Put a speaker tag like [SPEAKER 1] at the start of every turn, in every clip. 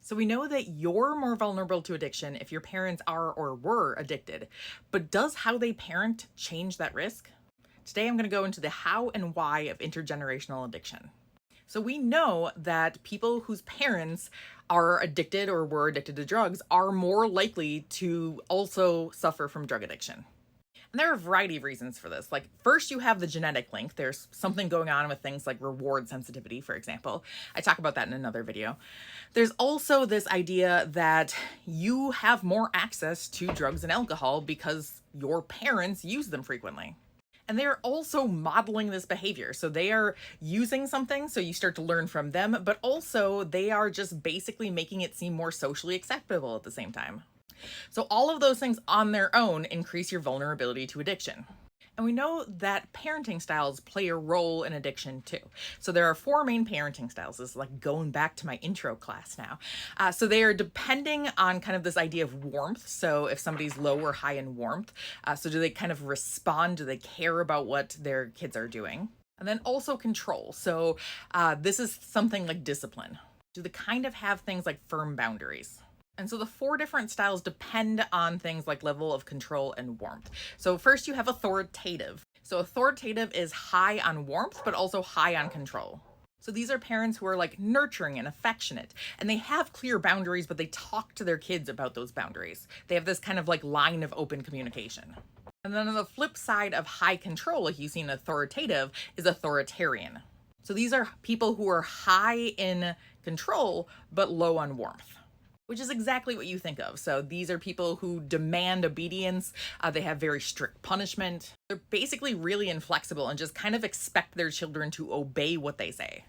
[SPEAKER 1] So we know that you're more vulnerable to addiction if your parents are or were addicted, but does how they parent change that risk? Today I'm going to go into the how and why of intergenerational addiction. So we know that people whose parents are addicted or were addicted to drugs are more likely to also suffer from drug addiction. And there are a variety of reasons for this. Like, first, you have the genetic link. There's something going on with things like reward sensitivity, for example. I talk about that in another video. There's also this idea that you have more access to drugs and alcohol because your parents use them frequently. And they're also modeling this behavior. So they are using something, so you start to learn from them, but also they are just basically making it seem more socially acceptable at the same time. So all of those things on their own increase your vulnerability to addiction. And we know that parenting styles play a role in addiction too. So there are four main parenting styles. This is like going back to my intro class now. So they are depending on kind of this idea of warmth. So if somebody's low or high in warmth, so do they kind of respond? Do they care about what their kids are doing? And then also control. So this is something like discipline. Do they kind of have things like firm boundaries? And so the four different styles depend on things like level of control and warmth. So first you have authoritative. So authoritative is high on warmth, but also high on control. So these are parents who are like nurturing and affectionate, and they have clear boundaries, but they talk to their kids about those boundaries. They have this kind of like line of open communication. And then on the flip side of high control, like you see in authoritative, is authoritarian. So these are people who are high in control, but low on warmth, which is exactly what you think of. So these are people who demand obedience. They have very strict punishment. They're basically really inflexible and just kind of expect their children to obey what they say.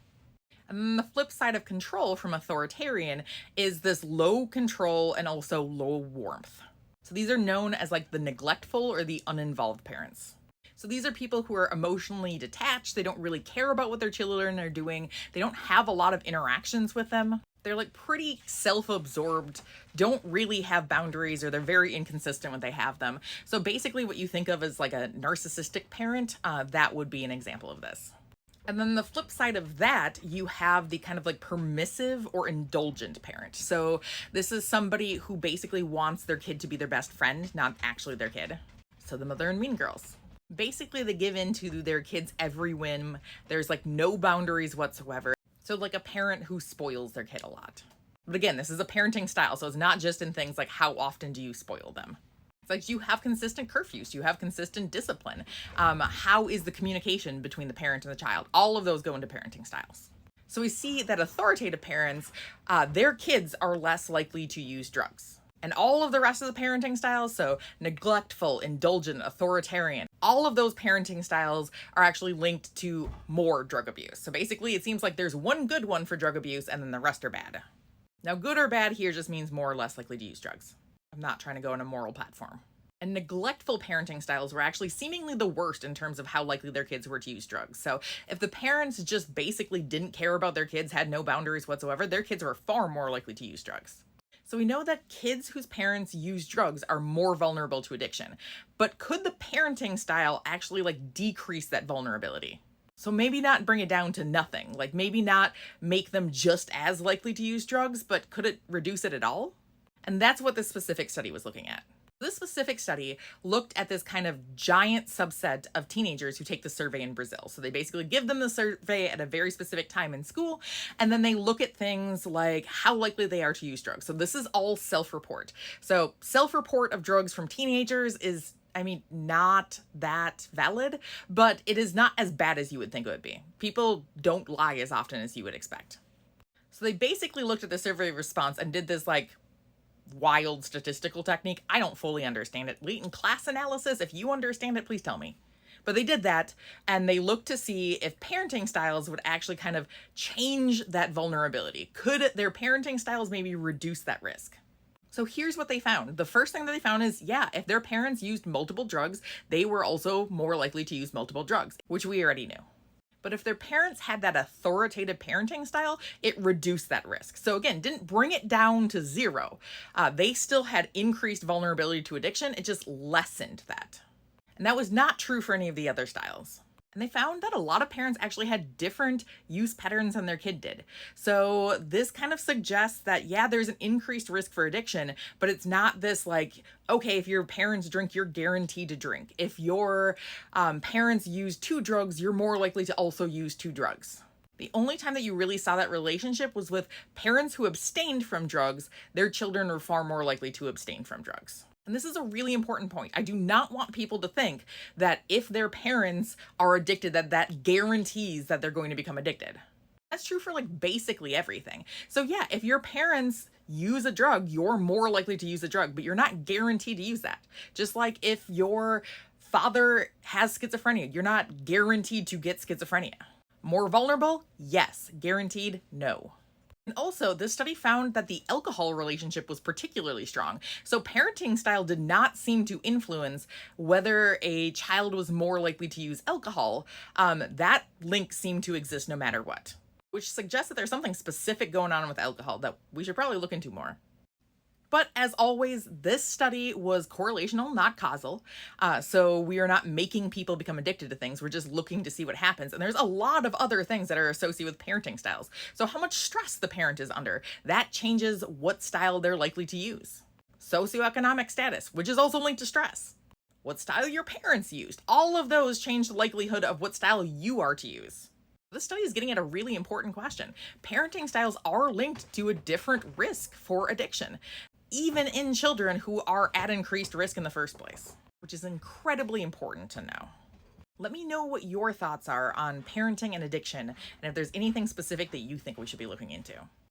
[SPEAKER 1] And then the flip side of control from authoritarian is this low control and also low warmth. So these are known as like the neglectful or the uninvolved parents. So these are people who are emotionally detached. They don't really care about what their children are doing. They don't have a lot of interactions with them. They're like pretty self-absorbed, don't really have boundaries, or they're very inconsistent when they have them. So basically what you think of as like a narcissistic parent, that would be an example of this. And then the flip side of that, you have the kind of like permissive or indulgent parent. So this is somebody who basically wants their kid to be their best friend, not actually their kid. So the mother in Mean Girls. Basically they give in to their kids' every whim. There's like no boundaries whatsoever. So like a parent who spoils their kid a lot. But again, this is a parenting style, so it's not just in things like how often do you spoil them. It's like you have consistent curfews, you have consistent discipline. How is the communication between the parent and the child? All of those go into parenting styles. So we see that authoritative parents, their kids are less likely to use drugs. And all of the rest of the parenting styles, so neglectful, indulgent, authoritarian, all of those parenting styles are actually linked to more drug abuse. So basically it seems like there's one good one for drug abuse and then the rest are bad. Now good or bad here just means more or less likely to use drugs. I'm not trying to go on a moral platform. And neglectful parenting styles were actually seemingly the worst in terms of how likely their kids were to use drugs. So if the parents just basically didn't care about their kids, had no boundaries whatsoever, their kids were far more likely to use drugs. So we know that kids whose parents use drugs are more vulnerable to addiction, but could the parenting style actually like decrease that vulnerability? So maybe not bring it down to nothing, like maybe not make them just as likely to use drugs, but could it reduce it at all? And that's what this specific study was looking at. This specific study looked at this kind of giant subset of teenagers who take the survey in Brazil. So they basically give them the survey at a very specific time in school, and then they look at things like how likely they are to use drugs. So this is all self-report. So self-report of drugs from teenagers is, I mean, not that valid, but it is not as bad as you would think it would be. People don't lie as often as you would expect. So they basically looked at the survey response and did this like wild statistical technique. I don't fully understand it. Latent class analysis, if you understand it, please tell me. But they did that, and they looked to see if parenting styles would actually kind of change that vulnerability. Could their parenting styles maybe reduce that risk? So here's what they found. The first thing that they found is, yeah, if their parents used multiple drugs, they were also more likely to use multiple drugs, which we already knew. But if their parents had that authoritative parenting style, it reduced that risk. So again, didn't bring it down to zero. They still had increased vulnerability to addiction. It just lessened that. And that was not true for any of the other styles. And they found that a lot of parents actually had different use patterns than their kid did. So this kind of suggests that, yeah, there's an increased risk for addiction, but it's not this like, okay, if your parents drink, you're guaranteed to drink. If your parents use two drugs, you're more likely to also use two drugs. The only time that you really saw that relationship was with parents who abstained from drugs. Their children were far more likely to abstain from drugs. And this is a really important point. I do not want people to think that if their parents are addicted, that guarantees that they're going to become addicted. That's true for like basically everything. So yeah, if your parents use a drug, you're more likely to use a drug, but you're not guaranteed to use that. Just like if your father has schizophrenia, you're not guaranteed to get schizophrenia. More vulnerable? Yes. Guaranteed? No. And also, this study found that the alcohol relationship was particularly strong. So parenting style did not seem to influence whether a child was more likely to use alcohol. That link seemed to exist no matter what, which suggests that there's something specific going on with alcohol that we should probably look into more. But as always, this study was correlational, not causal. So we are not making people become addicted to things. We're just looking to see what happens. And there's a lot of other things that are associated with parenting styles. So how much stress the parent is under, that changes what style they're likely to use. Socioeconomic status, which is also linked to stress. What style your parents used. All of those change the likelihood of what style you are to use. This study is getting at a really important question. Parenting styles are linked to a different risk for addiction, even in children who are at increased risk in the first place, which is incredibly important to know. Let me know what your thoughts are on parenting and addiction, and if there's anything specific that you think we should be looking into.